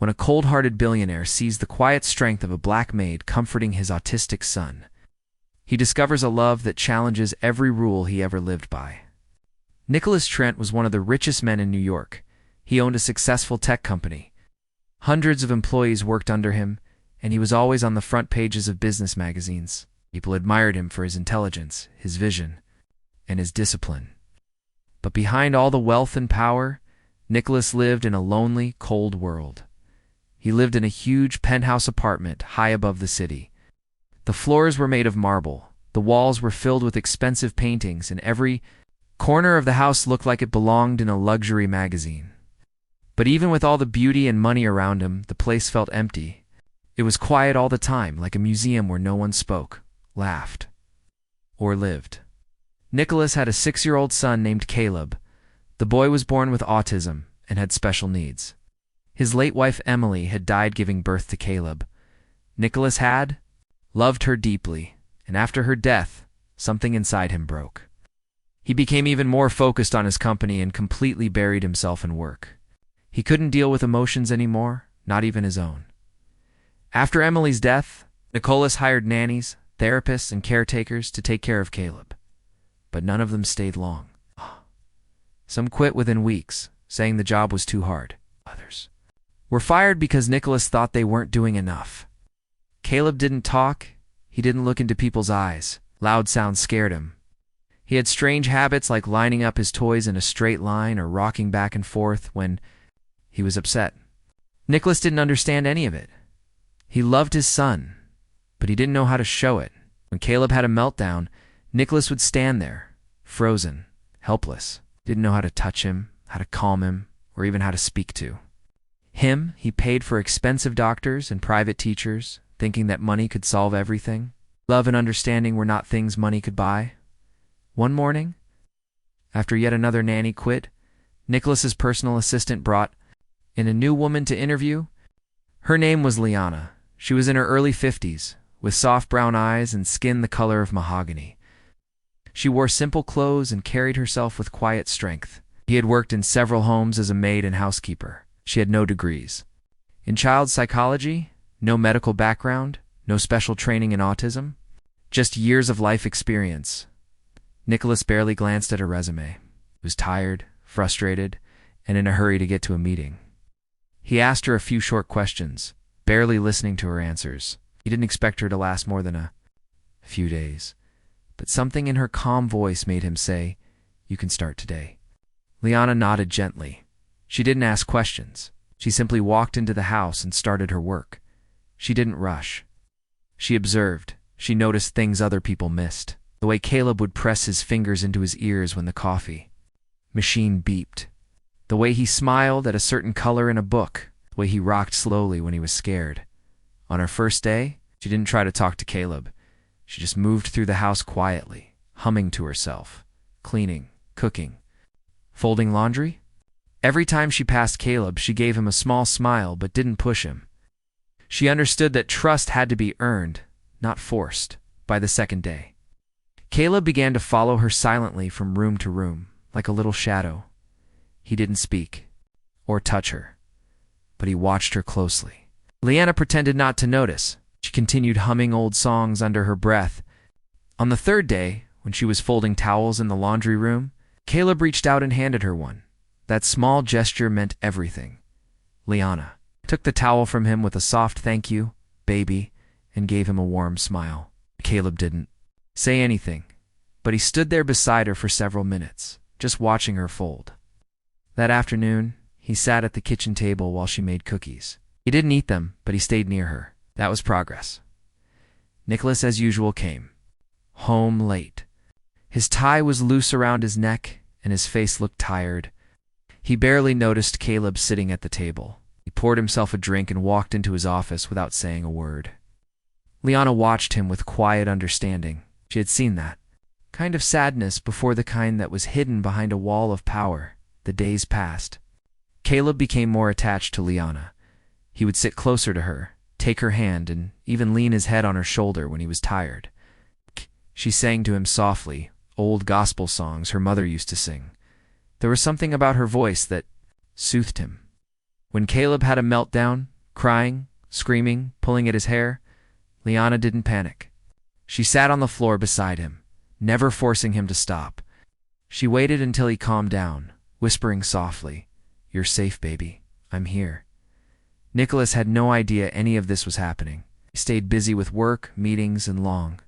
when a cold-hearted billionaire sees the quiet strength of a black maid comforting his autistic son. He discovers a love that challenges every rule he ever lived by. Nicholas Trent was one of the richest men in New York. He owned a successful tech company. Hundreds of employees worked under him, and he was always on the front pages of business magazines. People admired him for his intelligence, his vision, and his discipline. But behind all the wealth and power, Nicholas lived in a lonely, cold world. He lived in a huge penthouse apartment high above the city. The floors were made of marble, the walls were filled with expensive paintings, and every corner of the house looked like it belonged in a luxury magazine. But even with all the beauty and money around him, the place felt empty. It was quiet all the time, like a museum where no one spoke, laughed, or lived. Nicholas had a 6-year-old son named Caleb. The boy was born with autism and had special needs. His late wife Emily had died giving birth to Caleb. Nicholas had loved her deeply, and after her death, something inside him broke. He became even more focused on his company and completely buried himself in work. He couldn't deal with emotions anymore, not even his own. After Emily's death, Nicholas hired nannies, therapists, and caretakers to take care of Caleb. But none of them stayed long. Some quit within weeks, saying the job was too hard. Others were fired because Nicholas thought they weren't doing enough. Caleb didn't talk. He didn't look into people's eyes. Loud sounds scared him. He had strange habits like lining up his toys in a straight line or rocking back and forth when he was upset. Nicholas didn't understand any of it. He loved his son, but he didn't know how to show it. When Caleb had a meltdown, Nicholas would stand there, frozen, helpless. Didn't know how to touch him, how to calm him, or even how to speak to him. He paid for expensive doctors and private teachers, thinking that money could solve everything. Love and understanding were not things money could buy. One morning, after yet another nanny quit, Nicholas's personal assistant brought in a new woman to interview. Her name was Liana. She was in her early 50s, with soft brown eyes and skin the color of mahogany. She wore simple clothes and carried herself with quiet strength. He had worked in several homes as a maid and housekeeper. She had no degrees in child psychology, no medical background, no special training in autism, just years of life experience. Nicholas barely glanced at her resume. He was tired, frustrated, and in a hurry to get to a meeting. He asked her a few short questions, barely listening to her answers. He didn't expect her to last more than a few days. But something in her calm voice made him say, "You can start today." Liana nodded gently. She didn't ask questions. She simply walked into the house and started her work. She didn't rush. She observed. She noticed things other people missed. The way Caleb would press his fingers into his ears when the coffee machine beeped. The way he smiled at a certain color in a book. The way he rocked slowly when he was scared. On her first day, she didn't try to talk to Caleb. She just moved through the house quietly, humming to herself, cleaning, cooking, folding laundry. Every time she passed Caleb, she gave him a small smile but didn't push him. She understood that trust had to be earned, not forced, by the second day. Caleb began to follow her silently from room to room, like a little shadow. He didn't speak or touch her, but he watched her closely. Liana pretended not to notice. She continued humming old songs under her breath. On the third day, when she was folding towels in the laundry room, Caleb reached out and handed her one. That small gesture meant everything. Liana took the towel from him with a soft "Thank you, baby," and gave him a warm smile. Caleb didn't say anything, but he stood there beside her for several minutes, just watching her fold. That afternoon, he sat at the kitchen table while she made cookies. He didn't eat them, but he stayed near her. That was progress. Nicholas, as usual, came home late. His tie was loose around his neck, and his face looked tired. He barely noticed Caleb sitting at the table. He poured himself a drink and walked into his office without saying a word. Liana watched him with quiet understanding. She had seen that kind of sadness before, the kind that was hidden behind a wall of power. The days passed. Caleb became more attached to Liana. He would sit closer to her, take her hand, and even lean his head on her shoulder when he was tired. She sang to him softly, old gospel songs her mother used to sing. There was something about her voice that soothed him. When Caleb had a meltdown, crying, screaming, pulling at his hair, Liana didn't panic. She sat on the floor beside him, never forcing him to stop. She waited until he calmed down, whispering softly, "You're safe, baby. I'm here." Nicholas had no idea any of this was happening. He stayed busy with work, meetings, and long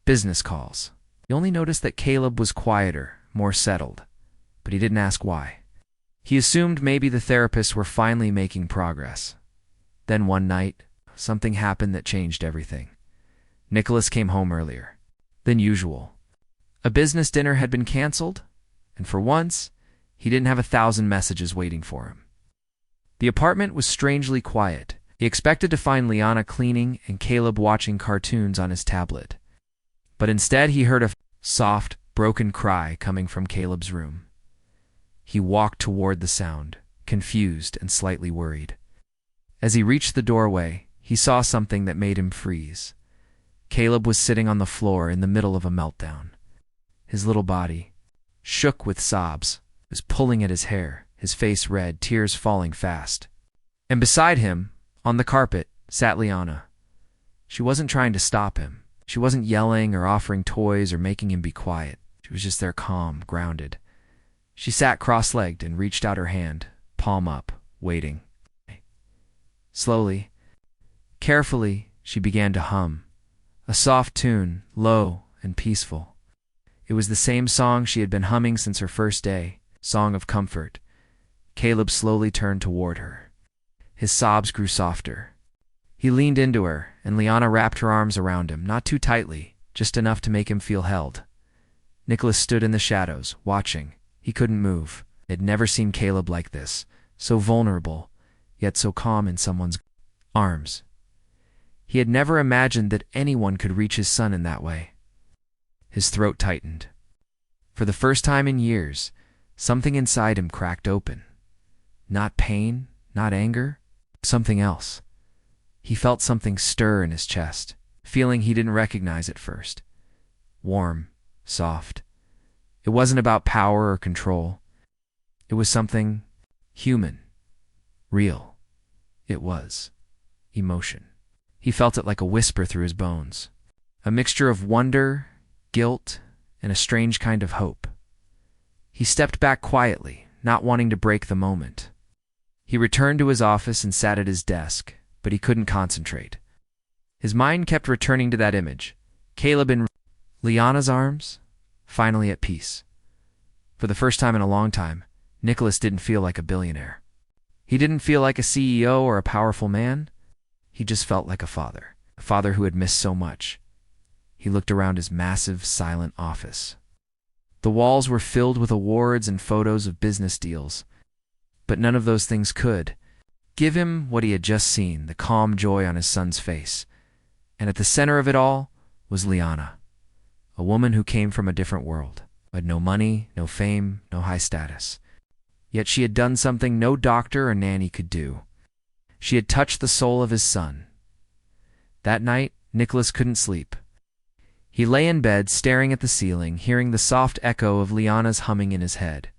business calls. He only noticed that Caleb was quieter, more settled, but he didn't ask why. He assumed maybe the therapists were finally making progress. Then one night, something happened that changed everything. Nicholas came home earlier than usual. A business dinner had been canceled, and for once, he didn't have 1,000 messages waiting for him. The apartment was strangely quiet. He expected to find Liana cleaning and Caleb watching cartoons on his tablet. But instead he heard a soft, broken cry coming from Caleb's room. He walked toward the sound, confused and slightly worried. As he reached the doorway, he saw something that made him freeze. Caleb was sitting on the floor in the middle of a meltdown. His little body shook with sobs, was pulling at his hair, his face red, tears falling fast. And beside him, on the carpet, sat Liana. She wasn't trying to stop him. She wasn't yelling or offering toys or making him be quiet. She was just there, calm, grounded. She sat cross-legged and reached out her hand, palm up, waiting. Slowly, carefully, she began to hum. A soft tune, low and peaceful. It was the same song she had been humming since her first day, song of comfort. Caleb slowly turned toward her. His sobs grew softer. He leaned into her, and Liana wrapped her arms around him, not too tightly, just enough to make him feel held. Nicholas stood in the shadows, watching. He couldn't move. He had never seen Caleb like this, so vulnerable, yet so calm in someone's arms. He had never imagined that anyone could reach his son in that way. His throat tightened. For the first time in years, something inside him cracked open. Not pain, not anger, something else. He felt something stir in his chest, feeling he didn't recognize at first. Warm, soft. It wasn't about power or control. It was something human, real. It was emotion. He felt it like a whisper through his bones, a mixture of wonder, guilt, and a strange kind of hope. He stepped back quietly, not wanting to break the moment. He returned to his office and sat at his desk, but he couldn't concentrate. His mind kept returning to that image, Caleb in Liana's arms, finally at peace. For the first time in a long time, Nicholas didn't feel like a billionaire. He didn't feel like a CEO or a powerful man. He just felt like a father who had missed so much. He looked around his massive, silent office. The walls were filled with awards and photos of business deals, but none of those things could give him what he had just seen, the calm joy on his son's face. And at the center of it all was Liana, a woman who came from a different world, had no money, no fame, no high status. Yet she had done something no doctor or nanny could do. She had touched the soul of his son. That night, Nicholas couldn't sleep. He lay in bed, staring at the ceiling, hearing the soft echo of Liana's humming in his head.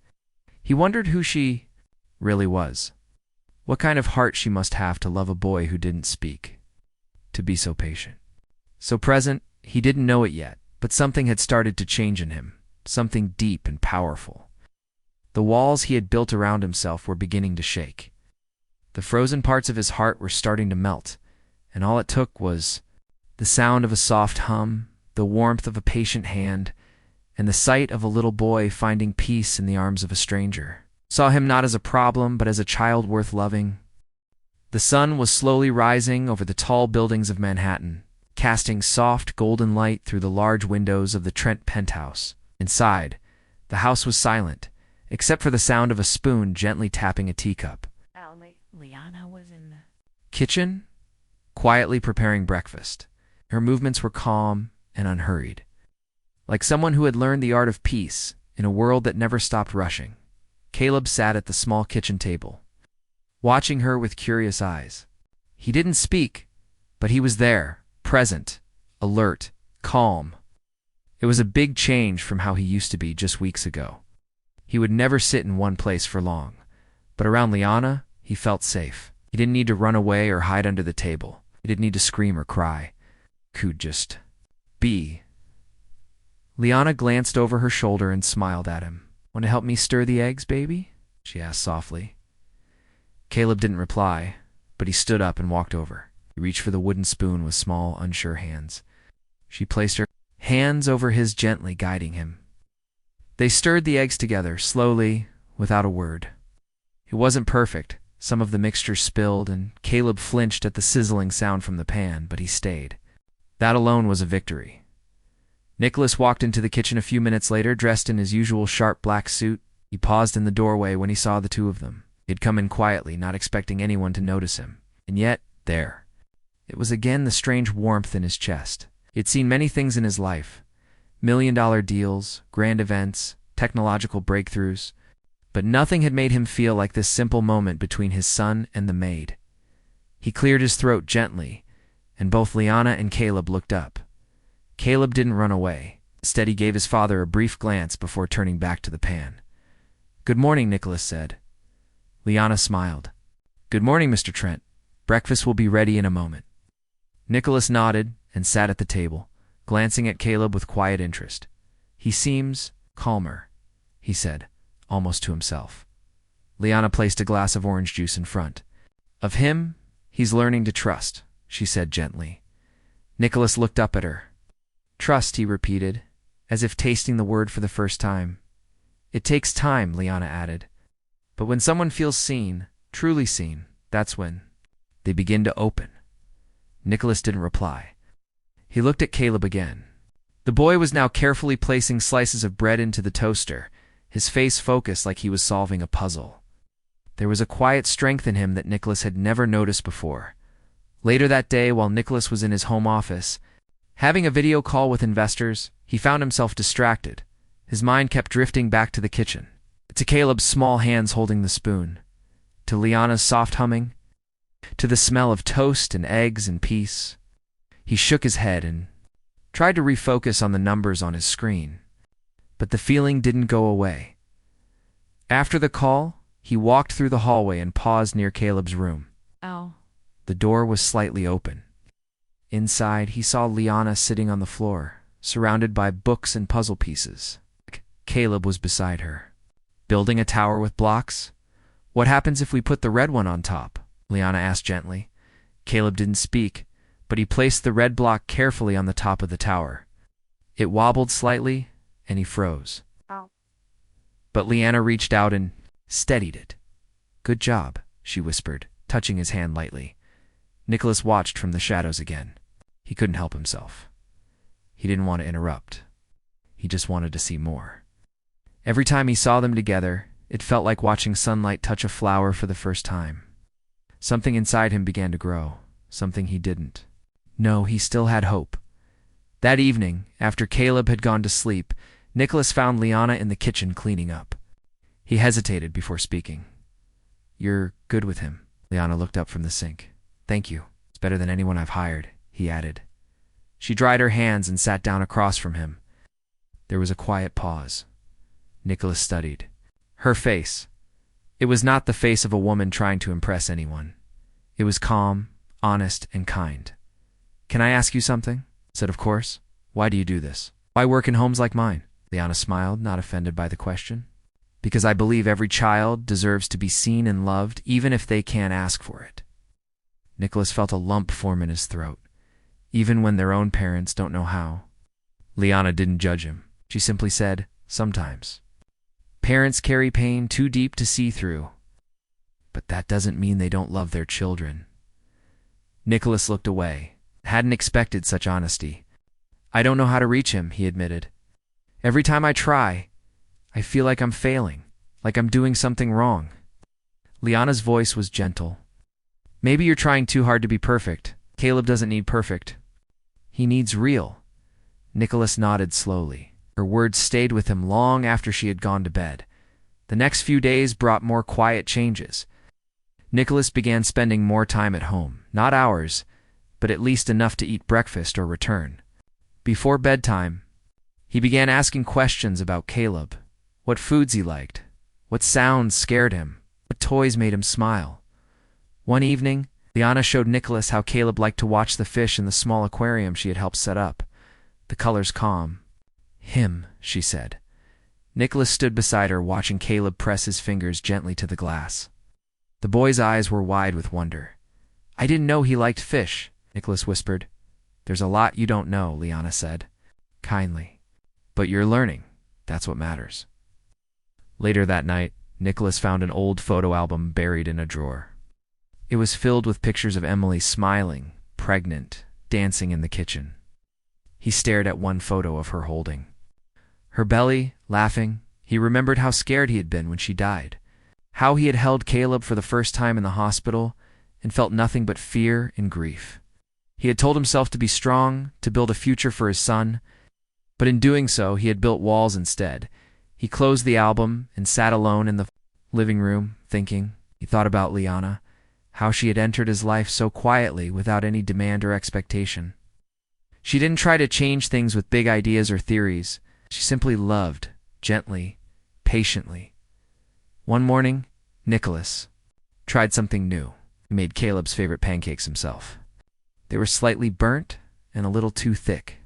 He wondered who she really was. What kind of heart she must have to love a boy who didn't speak, to be so patient, so present. He didn't know it yet, but something had started to change in him, something deep and powerful. The walls he had built around himself were beginning to shake. The frozen parts of his heart were starting to melt, and all it took was the sound of a soft hum, the warmth of a patient hand, and the sight of a little boy finding peace in the arms of a stranger. Saw him not as a problem, but as a child worth loving. The sun was slowly rising over the tall buildings of Manhattan, casting soft golden light through the large windows of the Trent penthouse. Inside, the house was silent, except for the sound of a spoon gently tapping a teacup. Liana was in the kitchen, quietly preparing breakfast. Her movements were calm and unhurried, like someone who had learned the art of peace in a world that never stopped rushing. Caleb sat at the small kitchen table, watching her with curious eyes. He didn't speak, but he was there, present, alert, calm. It was a big change from how he used to be just weeks ago. He would never sit in one place for long, but around Liana, He felt safe. He didn't need to run away or hide under the table. He didn't need to scream or cry. Could just be. Liana glanced over her shoulder and smiled at him. "Want to help me stir the eggs, baby?" she asked softly. Caleb didn't reply, but he stood up and walked over. He reached for the wooden spoon with small, unsure hands. She placed her hands over his, gently guiding him. They stirred the eggs together, slowly, without a word. It wasn't perfect. Some of the mixture spilled, and Caleb flinched at the sizzling sound from the pan, but he stayed. That alone was a victory. Nicholas walked into the kitchen a few minutes later, dressed in his usual sharp black suit. He paused in the doorway when he saw the two of them. He had come in quietly, not expecting anyone to notice him. And yet, there. It was again the strange warmth in his chest. He had seen many things in his life. $1 million deals, grand events, technological breakthroughs. But nothing had made him feel like this simple moment between his son and the maid. He cleared his throat gently, and both Liana and Caleb looked up. Caleb didn't run away. Instead, he gave his father a brief glance before turning back to the pan. "Good morning," Nicholas said. Liana smiled. "Good morning, Mr. Trent. Breakfast will be ready in a moment." Nicholas nodded and sat at the table, glancing at Caleb with quiet interest. "He seems calmer," he said, almost to himself. Liana placed a glass of orange juice in front. "Of him, he's learning to trust," she said gently. Nicholas looked up at her. "Trust," he repeated, as if tasting the word for the first time. "It takes time," Liana added. "But when someone feels seen, truly seen, that's when they begin to open." Nicholas didn't reply. He looked at Caleb again. The boy was now carefully placing slices of bread into the toaster, his face focused like he was solving a puzzle. There was a quiet strength in him that Nicholas had never noticed before. Later that day, while Nicholas was in his home office, having a video call with investors, he found himself distracted. His mind kept drifting back to the kitchen, to Caleb's small hands holding the spoon, to Liana's soft humming, to the smell of toast and eggs and peace. He shook his head and tried to refocus on the numbers on his screen, but the feeling didn't go away. After the call, he walked through the hallway and paused near Caleb's room. Oh. The door was slightly open. Inside, he saw Liana sitting on the floor, surrounded by books and puzzle pieces. Caleb was beside her. "Building a tower with blocks? What happens if we put the red one on top?" Liana asked gently. Caleb didn't speak, but he placed the red block carefully on the top of the tower. It wobbled slightly, and he froze. Oh. But Liana reached out and steadied it. "Good job," she whispered, touching his hand lightly. Nicholas watched from the shadows again. He couldn't help himself. He didn't want to interrupt. He just wanted to see more. Every time he saw them together, it felt like watching sunlight touch a flower for the first time. Something inside him began to grow, something he didn't. No, he still had hope. That evening, after Caleb had gone to sleep, Nicholas found Liana in the kitchen cleaning up. He hesitated before speaking. "You're good with him." Liana looked up from the sink. "Thank you. It's better than anyone I've hired," he added. She dried her hands and sat down across from him. There was a quiet pause. Nicholas studied her face. It was not the face of a woman trying to impress anyone. It was calm, honest, and kind. "Can I ask you something?" said, "Of course. Why do you do this? Why work in homes like mine?" Liana smiled, not offended by the question. "Because I believe every child deserves to be seen and loved, even if they can't ask for it." Nicholas felt a lump form in his throat, even when their own parents don't know how. Liana didn't judge him. She simply said, "Sometimes. Parents carry pain too deep to see through. But that doesn't mean they don't love their children." Nicholas looked away, hadn't expected such honesty. "I don't know how to reach him," he admitted. "Every time I try, I feel like I'm failing, like I'm doing something wrong." Liana's voice was gentle. "Maybe you're trying too hard to be perfect. Caleb doesn't need perfect. He needs real." Nicholas nodded slowly. Her words stayed with him long after she had gone to bed. The next few days brought more quiet changes. Nicholas began spending more time at home, not hours, but at least enough to eat breakfast or return. Before bedtime, he began asking questions about Caleb, what foods he liked, what sounds scared him, what toys made him smile. One evening, Liana showed Nicholas how Caleb liked to watch the fish in the small aquarium she had helped set up. The colors calm. Him, she said. Nicholas stood beside her, watching Caleb press his fingers gently to the glass. The boy's eyes were wide with wonder. I didn't know he liked fish, Nicholas whispered. There's a lot you don't know, Liana said, kindly. But you're learning. That's what matters. Later that night, Nicholas found an old photo album buried in a drawer. It was filled with pictures of Emily smiling, pregnant, dancing in the kitchen. He stared at one photo of her holding her belly, laughing. He remembered how scared he had been when she died, how he had held Caleb for the first time in the hospital and felt nothing but fear and grief. He had told himself to be strong, to build a future for his son, but in doing so, he had built walls instead. He closed the album and sat alone in the living room, thinking. He thought about Liana, how she had entered his life so quietly without any demand or expectation. She didn't try to change things with big ideas or theories. She simply loved, gently, patiently. One morning, Nicholas tried something new. He made Caleb's favorite pancakes himself. They were slightly burnt and a little too thick,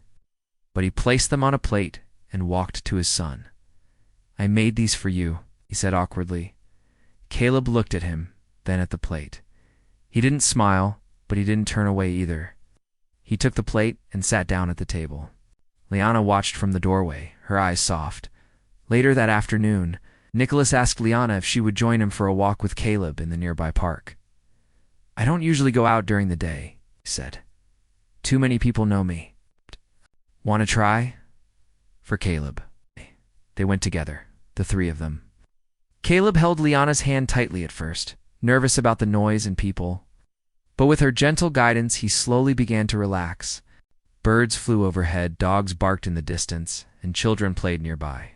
but he placed them on a plate and walked to his son. I made these for you, he said awkwardly. Caleb looked at him, then at the plate. He didn't smile, but he didn't turn away either. He took the plate and sat down at the table. Liana watched from the doorway, her eyes soft. Later that afternoon, Nicholas asked Liana if she would join him for a walk with Caleb in the nearby park. I don't usually go out during the day, he said. Too many people know me. Want to try? For Caleb. They went together, the three of them. Caleb held Liana's hand tightly at first, nervous about the noise and people. But with her gentle guidance, he slowly began to relax. Birds flew overhead, dogs barked in the distance, and children played nearby.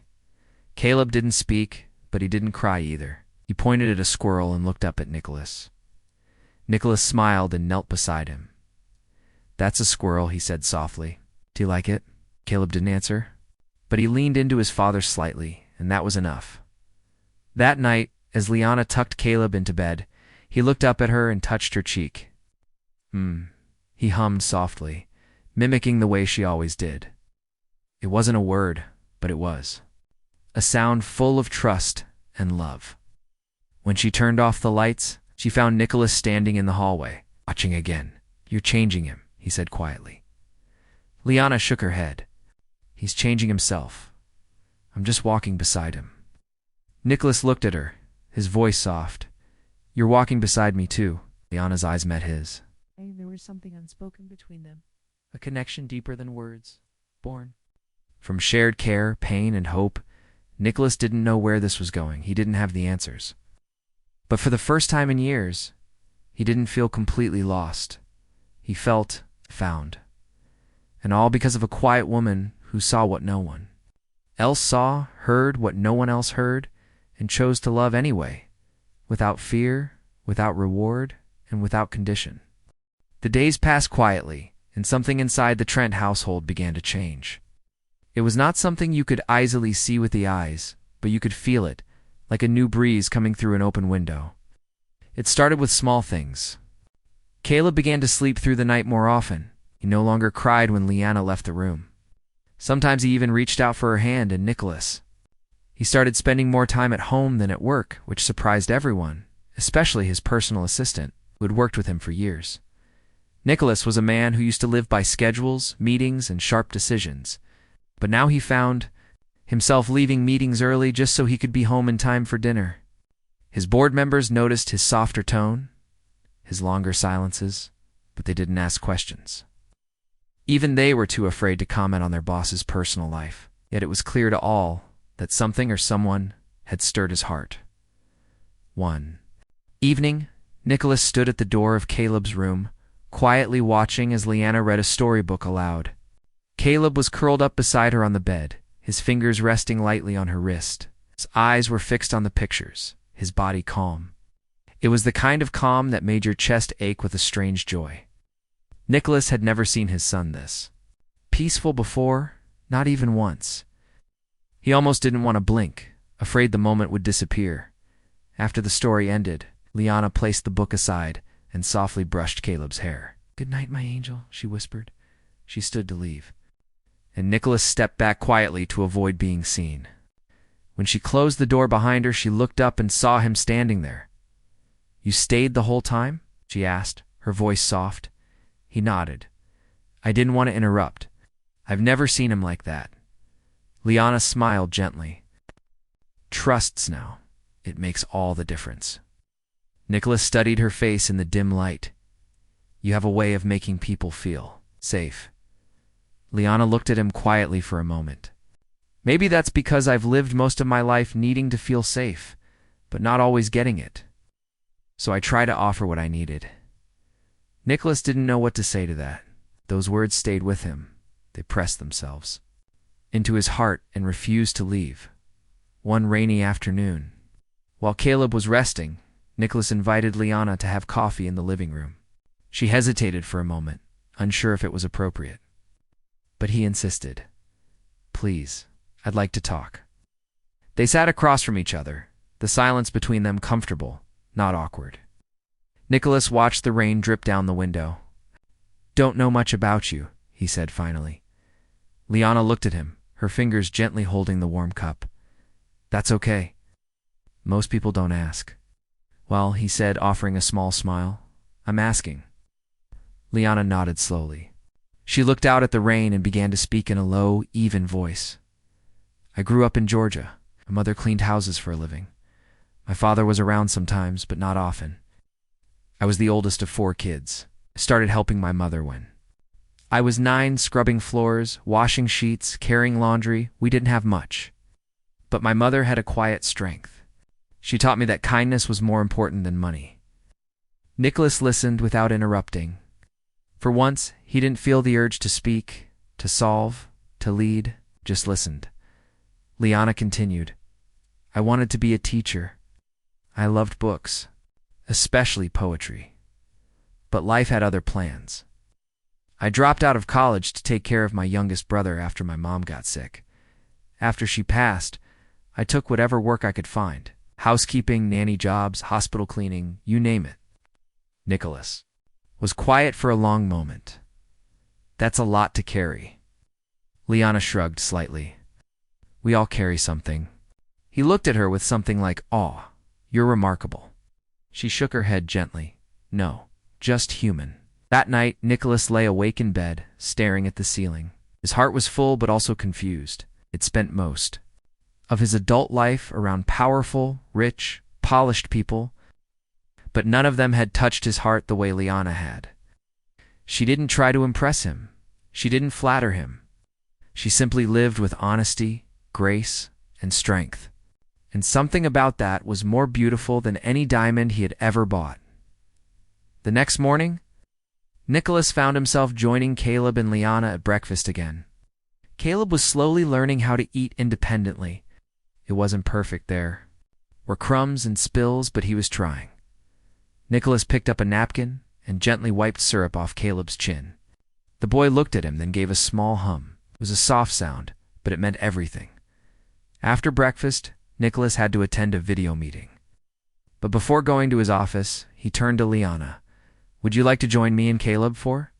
Caleb didn't speak, but he didn't cry either. He pointed at a squirrel and looked up at Nicholas. Nicholas smiled and knelt beside him. That's a squirrel, he said softly. Do you like it? Caleb didn't answer, but he leaned into his father slightly, and that was enough. That night, as Liana tucked Caleb into bed, he looked up at her and touched her cheek. He hummed softly, mimicking the way she always did. It wasn't a word, but it was. A sound full of trust and love. When she turned off the lights, she found Nicholas standing in the hallway, watching again. You're changing him, he said quietly. Liana shook her head. He's changing himself. I'm just walking beside him. Nicholas looked at her, his voice soft. You're walking beside me too. Liana's eyes met his. There was something unspoken between them. A connection deeper than words, born from shared care, pain, and hope. Nicholas didn't know where this was going. He didn't have the answers. But for the first time in years, he didn't feel completely lost. He felt found. And all because of a quiet woman who saw what no one else saw, heard what no one else heard, and chose to love anyway, without fear, without reward, and without condition. The days passed quietly, and something inside the Trent household began to change. It was not something you could easily see with the eyes, but you could feel it, like a new breeze coming through an open window. It started with small things. Caleb began to sleep through the night more often. He no longer cried when Liana left the room. Sometimes he even reached out for her hand, and Nicholas. He started spending more time at home than at work, which surprised everyone, especially his personal assistant, who had worked with him for years. Nicholas was a man who used to live by schedules, meetings, and sharp decisions. But now he found himself leaving meetings early just so he could be home in time for dinner. His board members noticed his softer tone, his longer silences, but they didn't ask questions. Even they were too afraid to comment on their boss's personal life. Yet it was clear to all that something or someone had stirred his heart. One evening, Nicholas stood at the door of Caleb's room, quietly watching as Liana read a storybook aloud. Caleb was curled up beside her on the bed, his fingers resting lightly on her wrist. His eyes were fixed on the pictures, his body calm. It was the kind of calm that made your chest ache with a strange joy. Nicholas had never seen his son this peaceful before, not even once. He almost didn't want to blink, afraid the moment would disappear. After the story ended, Liana placed the book aside, and softly brushed Caleb's hair. "Good night, my angel," she whispered. She stood to leave, and Nicholas stepped back quietly to avoid being seen. When she closed the door behind her, she looked up and saw him standing there. "You stayed the whole time?" she asked, her voice soft. He nodded. "I didn't want to interrupt. I've never seen him like that." Liana smiled gently. "Trusts now. It makes all the difference." Nicholas studied her face in the dim light. "You have a way of making people feel safe." Liana looked at him quietly for a moment. "Maybe that's because I've lived most of my life needing to feel safe, but not always getting it. So I try to offer what I needed." Nicholas didn't know what to say to that. Those words stayed with him. They pressed themselves into his heart and refused to leave. One rainy afternoon, while Caleb was resting, Nicholas invited Liana to have coffee in the living room. She hesitated for a moment, unsure if it was appropriate. But he insisted. "Please, I'd like to talk." They sat across from each other, the silence between them comfortable, not awkward. Nicholas watched the rain drip down the window. "Don't know much about you," he said finally. Liana looked at him, her fingers gently holding the warm cup. "That's okay. Most people don't ask." "Well," he said, offering a small smile, "I'm asking." Liana nodded slowly. She looked out at the rain and began to speak in a low, even voice. "I grew up in Georgia. My mother cleaned houses for a living. My father was around sometimes, but not often. I was the oldest of 4 kids. I started helping my mother when I was 9, scrubbing floors, washing sheets, carrying laundry. We didn't have much. But my mother had a quiet strength. She taught me that kindness was more important than money." Nicholas listened without interrupting. For once, he didn't feel the urge to speak, to solve, to lead, just listened. Liana continued. "I wanted to be a teacher. I loved books, especially poetry. But life had other plans. I dropped out of college to take care of my youngest brother after my mom got sick. After she passed, I took whatever work I could find. Housekeeping, nanny jobs, hospital cleaning, you name it." Nicholas was quiet for a long moment. "That's a lot to carry." Liana shrugged slightly. "We all carry something." He looked at her with something like awe. "You're remarkable." She shook her head gently. "No, just human." That night, Nicholas lay awake in bed, staring at the ceiling. His heart was full but also confused. It spent most of his adult life around powerful, rich, polished people, but none of them had touched his heart the way Liana had. She didn't try to impress him. She didn't flatter him. She simply lived with honesty, grace, and strength. And something about that was more beautiful than any diamond he had ever bought. The next morning, Nicholas found himself joining Caleb and Liana at breakfast again. Caleb was slowly learning how to eat independently. It wasn't perfect there. Were crumbs and spills, but he was trying. Nicholas picked up a napkin and gently wiped syrup off Caleb's chin. The boy looked at him, then gave a small hum. It was a soft sound, but it meant everything. After breakfast, Nicholas had to attend a video meeting. But before going to his office, he turned to Liana. "Would you like to join me and Caleb for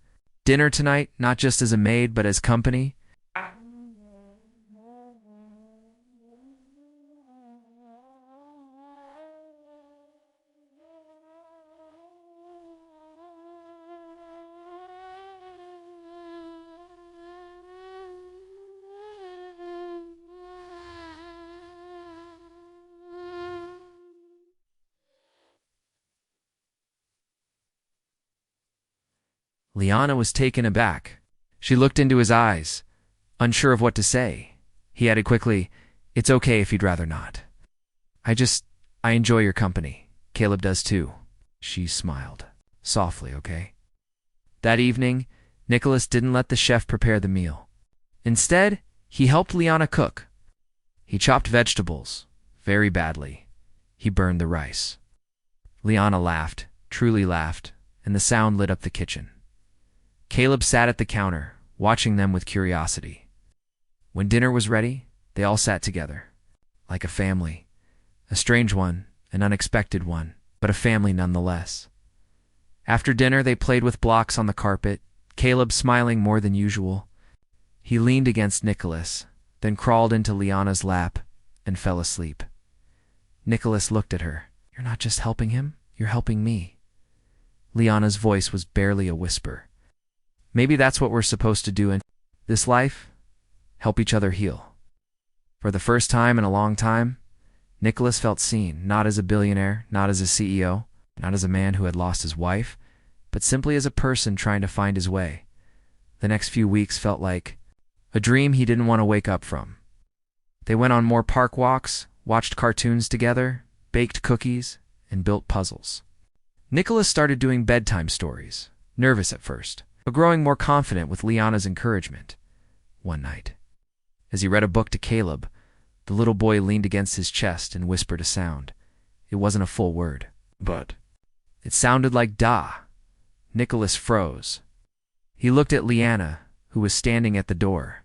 dinner tonight, not just as a maid, but as company?" Liana was taken aback. She looked into his eyes, unsure of what to say. He added quickly, "It's okay if you'd rather not. I enjoy your company. Caleb does too." She smiled. "Softly, okay?" That evening, Nicholas didn't let the chef prepare the meal. Instead, he helped Liana cook. He chopped vegetables, very badly. He burned the rice. Liana laughed, truly laughed, and the sound lit up the kitchen. Caleb sat at the counter, watching them with curiosity. When dinner was ready, they all sat together, like a family. A strange one, an unexpected one, but a family nonetheless. After dinner, they played with blocks on the carpet, Caleb smiling more than usual. He leaned against Nicholas, then crawled into Liana's lap and fell asleep. Nicholas looked at her. "You're not just helping him, you're helping me." Liana's voice was barely a whisper. "Maybe that's what we're supposed to do in this life, help each other heal." For the first time in a long time, Nicholas felt seen, not as a billionaire, not as a CEO, not as a man who had lost his wife, but simply as a person trying to find his way. The next few weeks felt like a dream he didn't want to wake up from. They went on more park walks, watched cartoons together, baked cookies, and built puzzles. Nicholas started doing bedtime stories, nervous at first, but growing more confident with Liana's encouragement. One night, as he read a book to Caleb, the little boy leaned against his chest and whispered a sound. It wasn't a full word, but it sounded like "da." Nicholas froze. He looked at Liana, who was standing at the door.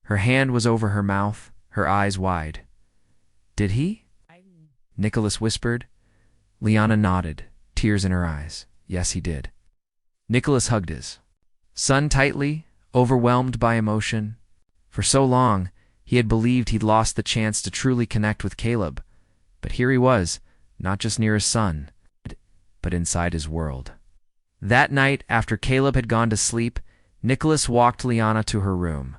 Her hand was over her mouth, her eyes wide. "Did he?" Nicholas whispered. Liana nodded, tears in her eyes. Yes, he did. Nicholas hugged his son tightly, overwhelmed by emotion. For so long, he had believed he'd lost the chance to truly connect with Caleb. But here he was, not just near his son, but inside his world. That night, after Caleb had gone to sleep, Nicholas walked Liana to her room.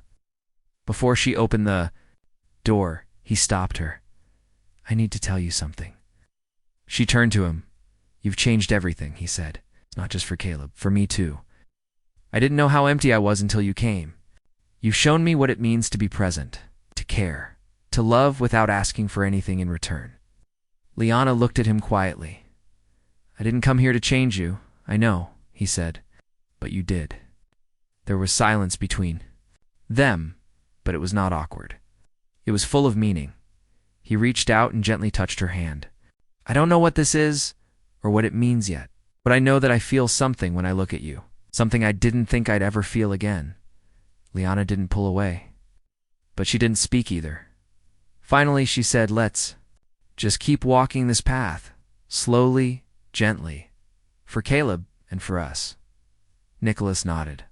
Before she opened the door, he stopped her. "I need to tell you something." She turned to him. "You've changed everything," he said. "Not just for Caleb, for me too. I didn't know how empty I was until you came. You've shown me what it means to be present, to care, to love without asking for anything in return." Liana looked at him quietly. "I didn't come here to change you, I know," he said, "but you did." There was silence between them, but it was not awkward. It was full of meaning. He reached out and gently touched her hand. "I don't know what this is or what it means yet, but I know that I feel something when I look at you, something I didn't think I'd ever feel again." Liana didn't pull away, but she didn't speak either. Finally, she said, "Let's just keep walking this path, slowly, gently, for Caleb and for us." Nicholas nodded.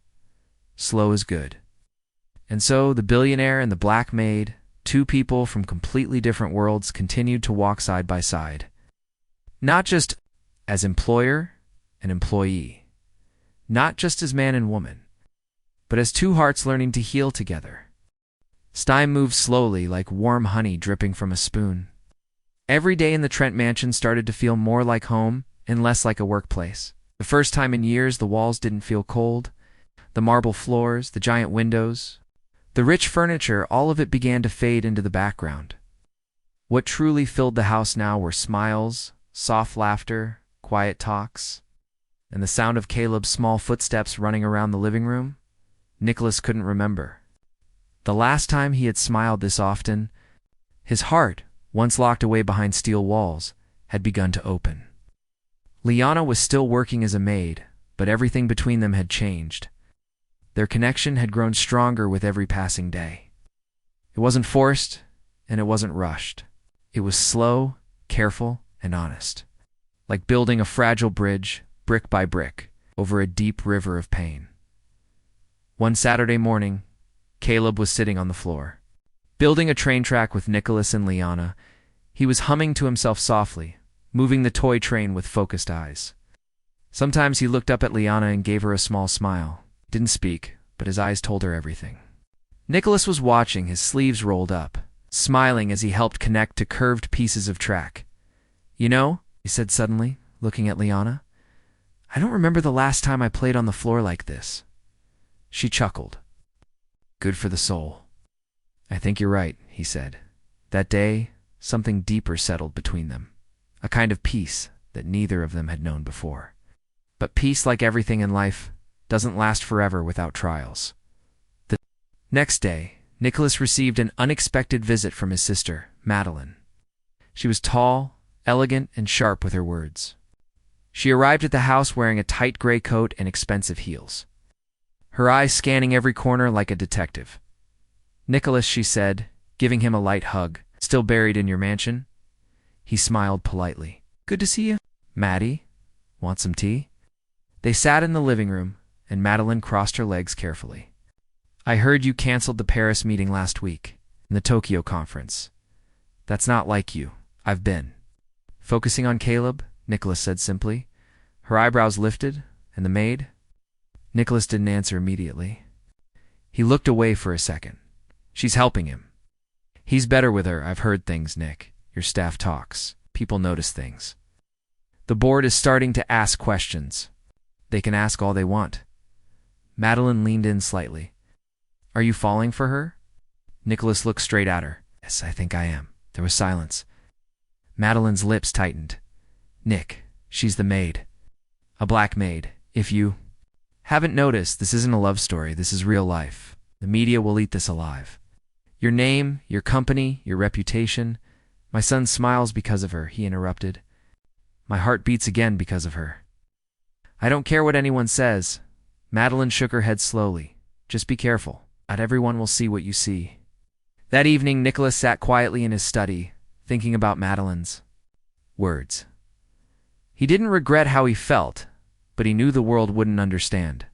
Slow is good. And so the billionaire and the black maid, two people from completely different worlds, continued to walk side by side. Not just as employer and employee, not just as man and woman, but as two hearts learning to heal together. Time moved slowly, like warm honey dripping from a spoon. Every day in the Trent mansion started to feel more like home and less like a workplace. The first time in years, the walls didn't feel cold. The marble floors, the giant windows, the rich furniture, all of it began to fade into the background. What truly filled the house now were smiles, soft laughter, quiet talks, and the sound of Caleb's small footsteps running around the living room. Nicholas couldn't remember the last time he had smiled this often. His heart, once locked away behind steel walls, had begun to open. Liana was still working as a maid, but everything between them had changed. Their connection had grown stronger with every passing day. It wasn't forced, and it wasn't rushed. It was slow, careful, and honest, like building a fragile bridge, brick by brick, over a deep river of pain. One Saturday morning, Caleb was sitting on the floor, building a train track with Nicholas and Liana. He was humming to himself softly, moving the toy train with focused eyes. Sometimes he looked up at Liana and gave her a small smile. Didn't speak, but his eyes told her everything. Nicholas was watching, his sleeves rolled up, smiling as he helped connect to curved pieces of track. "You know," he said suddenly, looking at Liana, "I don't remember the last time I played on the floor like this." She chuckled. "Good for the soul." "I think you're right," he said. That day, something deeper settled between them, a kind of peace that neither of them had known before. But peace, like everything in life, doesn't last forever without trials. The next day, Nicholas received an unexpected visit from his sister, Madeline. She was tall, elegant, and sharp with her words. She arrived at the house wearing a tight gray coat and expensive heels, her eyes scanning every corner like a detective. "Nicholas," she said, giving him a light hug, "still buried in your mansion?" He smiled politely. "Good to see you. Maddie, want some tea?" They sat in the living room, and Madeline crossed her legs carefully. I heard you canceled the Paris meeting last week, and the Tokyo conference. That's not like you. I've been. Focusing on Caleb, Nicholas said simply. Her eyebrows lifted, and the maid? Nicholas didn't answer immediately. He looked away for a second. She's helping him. He's better with her. I've heard things, Nick. Your staff talks. People notice things. The board is starting to ask questions. They can ask all they want. Madeline leaned in slightly. Are you falling for her? Nicholas looked straight at her. Yes, I think I am. There was silence. Madeline's lips tightened. Nick, she's the maid. A black maid. If you haven't noticed, this isn't a love story. This is real life. The media will eat this alive. Your name, your company, your reputation. My son smiles because of her, he interrupted. My heart beats again because of her. I don't care what anyone says. Madeline shook her head slowly. Just be careful. Not everyone will see what you see. That evening, Nicholas sat quietly in his study, thinking about Madeline's words. He didn't regret how he felt, but he knew the world wouldn't understand.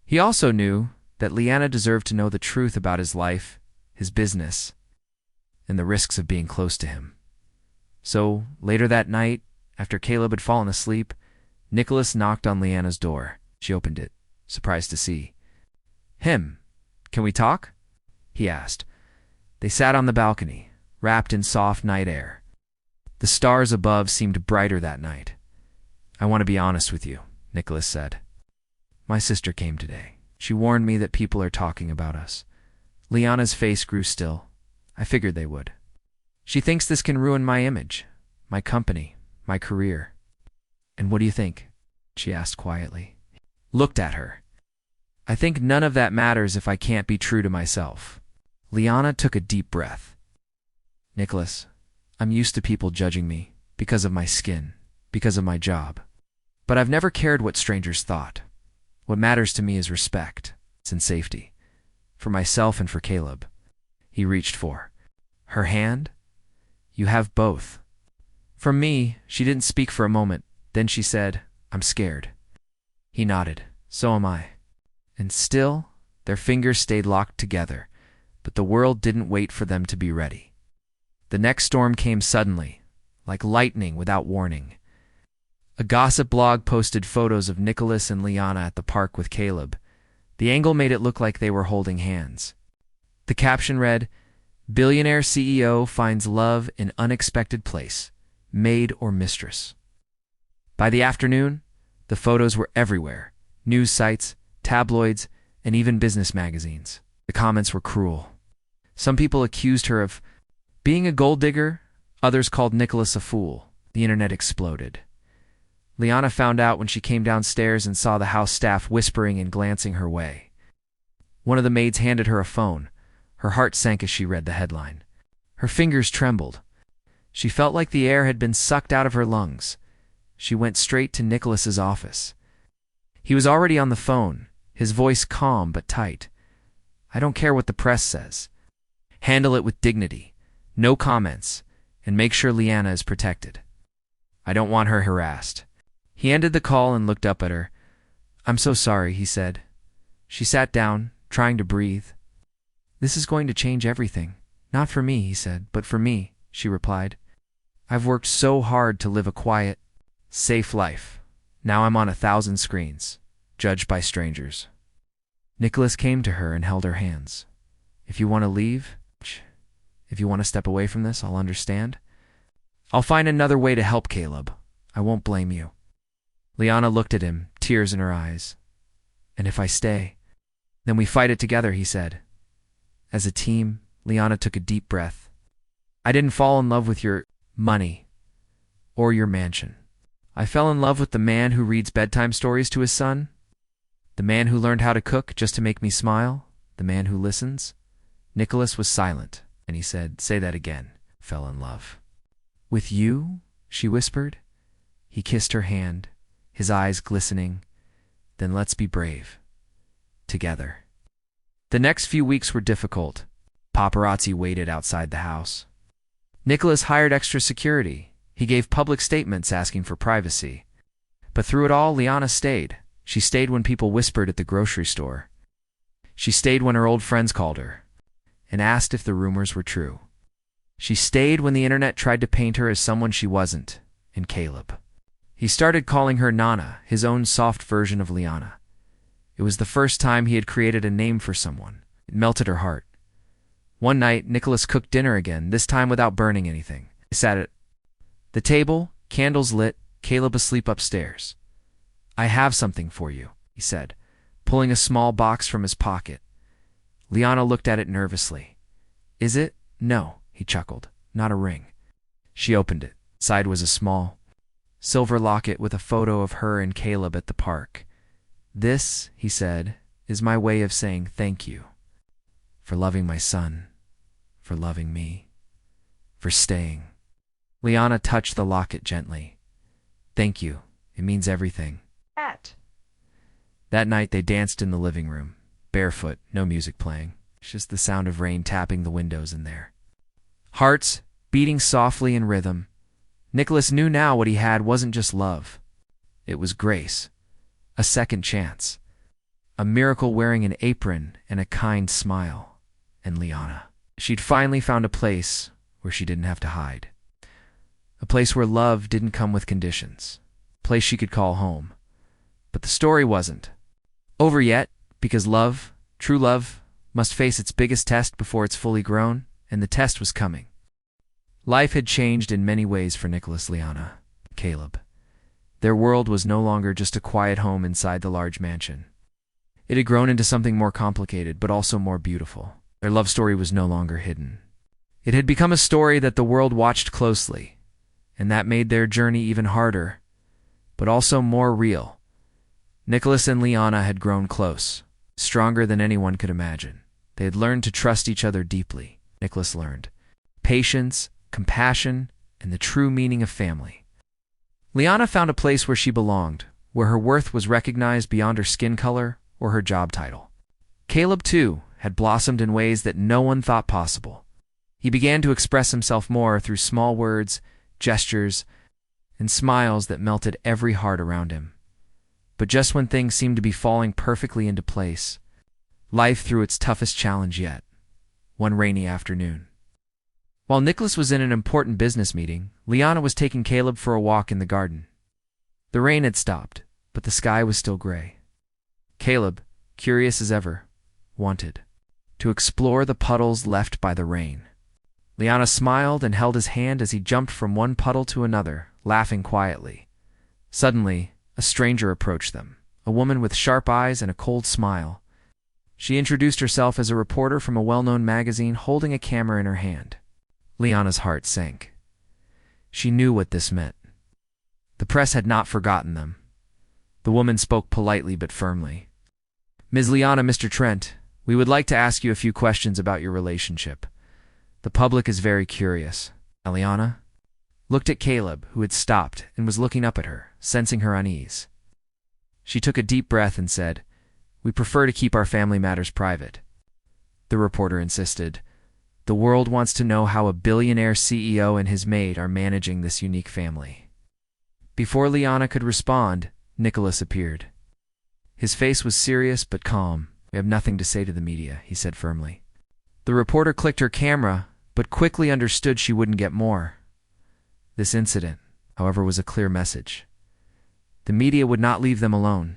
He also knew that Liana deserved to know the truth about his life, his business, and the risks of being close to him. So, later that night, after Caleb had fallen asleep, Nicholas knocked on Liana's door. She opened it, surprised to see him. Can we talk? He asked. They sat on the balcony, wrapped in soft night air. The stars above seemed brighter that night. I want to be honest with you, Nicholas said. My sister came today. She warned me that people are talking about us. Liana's face grew still. I figured they would. She thinks this can ruin my image, my company, my career. And what do you think? She asked quietly. Looked at her. I think none of that matters if I can't be true to myself. Liana took a deep breath. Nicholas, I'm used to people judging me because of my skin, because of my job. But I've never cared what strangers thought. What matters to me is respect and safety. For myself and for Caleb. He reached for her hand. You have both. From me, she didn't speak for a moment. Then she said, I'm scared. He nodded. So am I. And still, their fingers stayed locked together, but the world didn't wait for them to be ready. The next storm came suddenly, like lightning without warning. A gossip blog posted photos of Nicholas and Liana at the park with Caleb. The angle made it look like they were holding hands. The caption read, Billionaire CEO finds love in unexpected place, maid or mistress. By the afternoon, the photos were everywhere, news sites, tabloids, and even business magazines. The comments were cruel. Some people accused her of being a gold digger, others called Nicholas a fool. The internet exploded. Liana found out when she came downstairs and saw the house staff whispering and glancing her way. One of the maids handed her a phone. Her heart sank as she read the headline. Her fingers trembled. She felt like the air had been sucked out of her lungs. She went straight to Nicholas's office. He was already on the phone, his voice calm but tight. I don't care what the press says. Handle it with dignity, no comments, and make sure Liana is protected. I don't want her harassed. He ended the call and looked up at her. I'm so sorry, he said. She sat down, trying to breathe. This is going to change everything. Not for me, he said, but for me, she replied. I've worked so hard to live a quiet, safe life. Now I'm on 1,000 screens, judged by strangers. Nicholas came to her and held her hands. If you want to leave, if you want to step away from this, I'll understand. I'll find another way to help Caleb. I won't blame you. Liana looked at him, tears in her eyes. And if I stay, then we fight it together, he said. As a team, Liana took a deep breath. I didn't fall in love with your money or your mansion. I fell in love with the man who reads bedtime stories to his son, the man who learned how to cook just to make me smile, the man who listens. Nicholas was silent, and he said, Say that again. Fell in love. With you? She whispered. He kissed her hand, his eyes glistening. Then let's be brave. Together. The next few weeks were difficult. Paparazzi waited outside the house. Nicholas hired extra security. He gave public statements asking for privacy. But through it all, Liana stayed. She stayed when people whispered at the grocery store. She stayed when her old friends called her and asked if the rumors were true. She stayed when the internet tried to paint her as someone she wasn't, and Caleb. He started calling her Nana, his own soft version of Liana. It was the first time he had created a name for someone. It melted her heart. One night, Nicholas cooked dinner again, this time without burning anything. They sat at the table, candles lit, Caleb asleep upstairs. "I have something for you," he said, pulling a small box from his pocket. Liana looked at it nervously. "Is it?" "No," he chuckled. "Not a ring." She opened it. Inside was a small silver locket with a photo of her and Caleb at the park. "This," he said, "is my way of saying thank you for loving my son, for loving me, for staying." Liana touched the locket gently. "Thank you. It means everything." That night they danced in the living room, barefoot, no music playing, just the sound of rain tapping the windows in there. Hearts beating softly in rhythm. Nicholas knew now what he had wasn't just love. It was grace, a second chance, a miracle wearing an apron and a kind smile, and Liana. She'd finally found a place where she didn't have to hide. A place where love didn't come with conditions. A place she could call home. But the story wasn't over yet, because love, true love, must face its biggest test before it's fully grown, and the test was coming. Life had changed in many ways for Nicholas, Liana, Caleb. Their world was no longer just a quiet home inside the large mansion. It had grown into something more complicated, but also more beautiful. Their love story was no longer hidden. It had become a story that the world watched closely, and that made their journey even harder, but also more real. Nicholas and Liana had grown close, stronger than anyone could imagine. They had learned to trust each other deeply. Nicholas learned patience, compassion, and the true meaning of family. Liana found a place where she belonged, where her worth was recognized beyond her skin color or her job title. Caleb, too, had blossomed in ways that no one thought possible. He began to express himself more through small words, gestures, and smiles that melted every heart around him. But just when things seemed to be falling perfectly into place, life threw its toughest challenge yet, one rainy afternoon. While Nicholas was in an important business meeting, Liana was taking Caleb for a walk in the garden. The rain had stopped, but the sky was still gray. Caleb, curious as ever, wanted to explore the puddles left by the rain. Liana smiled and held his hand as he jumped from one puddle to another, laughing quietly. Suddenly, a stranger approached them, a woman with sharp eyes and a cold smile. She introduced herself as a reporter from a well-known magazine, holding a camera in her hand. Liana's heart sank. She knew what this meant. The press had not forgotten them. The woman spoke politely but firmly. "Ms. Liana, Mr. Trent, we would like to ask you a few questions about your relationship. The public is very curious." Liana looked at Caleb, who had stopped and was looking up at her, sensing her unease. She took a deep breath and said, "We prefer to keep our family matters private." The reporter insisted, "The world wants to know how a billionaire CEO and his maid are managing this unique family." Before Liana could respond, Nicholas appeared. His face was serious but calm. "We have nothing to say to the media," he said firmly. The reporter clicked her camera, but quickly understood she wouldn't get more. This incident, however, was a clear message. The media would not leave them alone.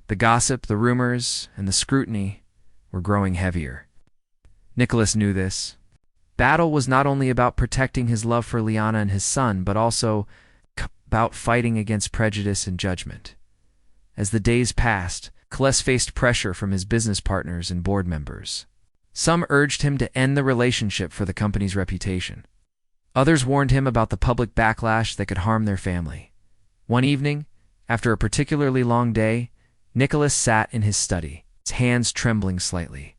The gossip, the rumors, and the scrutiny were growing heavier. Nicholas knew this. Battle was not only about protecting his love for Liana and his son, but also about fighting against prejudice and judgment. As the days passed, Nicholas faced pressure from his business partners and board members. Some urged him to end the relationship for the company's reputation. Others warned him about the public backlash that could harm their family. One evening, after a particularly long day, Nicholas sat in his study, his hands trembling slightly.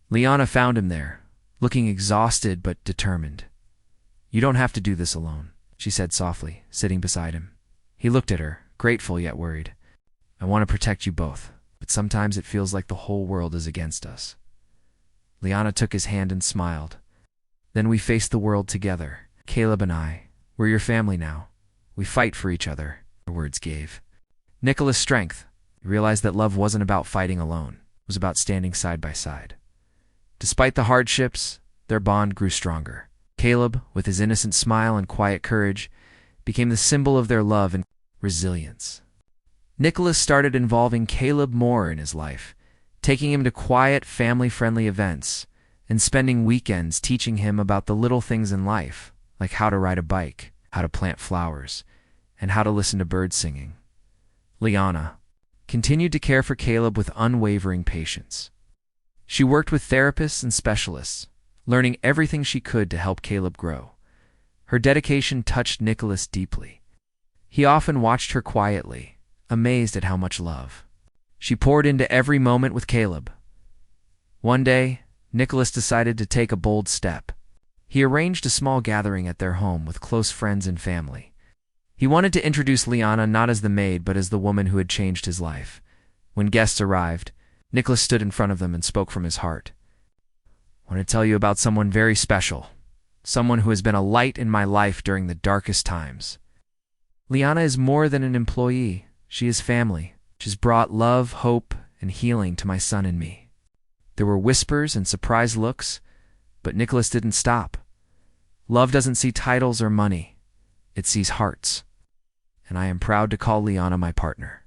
Liana found him there, looking exhausted but determined. "You don't have to do this alone," she said softly, sitting beside him. He looked at her, grateful yet worried. "I want to protect you both, but sometimes it feels like the whole world is against us." Liana took his hand and smiled. "Then we face the world together. Caleb and I, we're your family now. We fight for each other," her words gave Nicholas strength. He realized that love wasn't about fighting alone. It was about standing side by side. Despite the hardships, their bond grew stronger. Caleb, with his innocent smile and quiet courage, became the symbol of their love and resilience. Nicholas started involving Caleb more in his life, taking him to quiet, family-friendly events and spending weekends teaching him about the little things in life, like how to ride a bike, how to plant flowers, and how to listen to birds singing. Liana continued to care for Caleb with unwavering patience. She worked with therapists and specialists, learning everything she could to help Caleb grow. Her dedication touched Nicholas deeply. He often watched her quietly, amazed at how much love she poured into every moment with Caleb. One day, Nicholas decided to take a bold step. He arranged a small gathering at their home with close friends and family. He wanted to introduce Liana not as the maid but as the woman who had changed his life. When guests arrived, Nicholas stood in front of them and spoke from his heart. "I want to tell you about someone very special, someone who has been a light in my life during the darkest times. Liana is more than an employee. She is family. She's brought love, hope, and healing to my son and me." There were whispers and surprised looks, but Nicholas didn't stop. Love doesn't see titles or money. It sees hearts. And I am proud to call Liana my partner.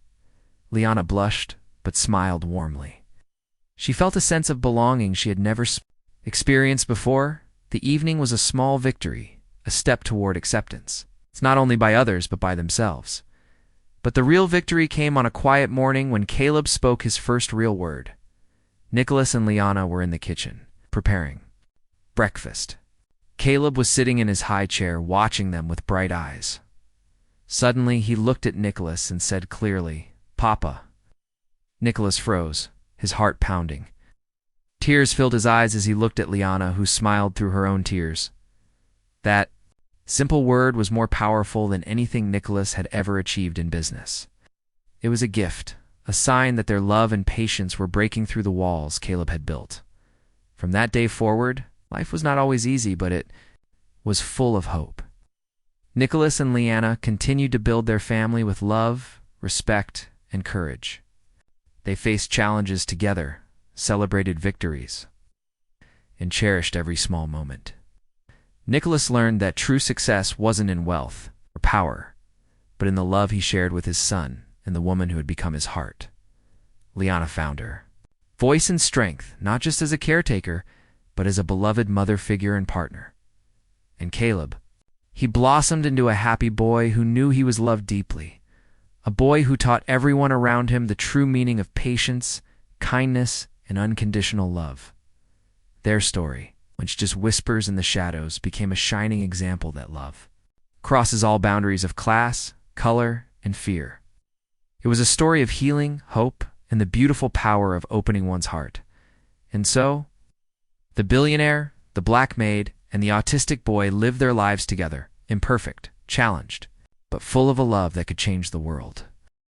Liana blushed, but smiled warmly. She felt a sense of belonging she had never experienced before. The evening was a small victory, a step toward acceptance. It's not only by others, but by themselves. But the real victory came on a quiet morning when Caleb spoke his first real word. Nicholas and Liana were in the kitchen, preparing breakfast. Caleb was sitting in his high chair, watching them with bright eyes. Suddenly, he looked at Nicholas and said clearly, "Papa." Nicholas froze, his heart pounding. Tears filled his eyes as he looked at Liana, who smiled through her own tears. That simple word was more powerful than anything Nicholas had ever achieved in business. It was a gift, a sign that their love and patience were breaking through the walls Caleb had built. From that day forward, life was not always easy, but it was full of hope. Nicholas and Liana continued to build their family with love, respect, and courage. They faced challenges together, celebrated victories, and cherished every small moment. Nicholas learned that true success wasn't in wealth or power, but in the love he shared with his son and the woman who had become his heart. Liana found her voice and strength, not just as a caretaker, but as a beloved mother figure and partner. And Caleb, he blossomed into a happy boy who knew he was loved deeply, a boy who taught everyone around him the true meaning of patience, kindness, and unconditional love. Their story, which just whispers in the shadows, became a shining example that love crosses all boundaries of class, color, and fear. It was a story of healing, hope, and the beautiful power of opening one's heart. And so, the billionaire, the black maid, and the autistic boy lived their lives together, imperfect, challenged, but full of a love that could change the world.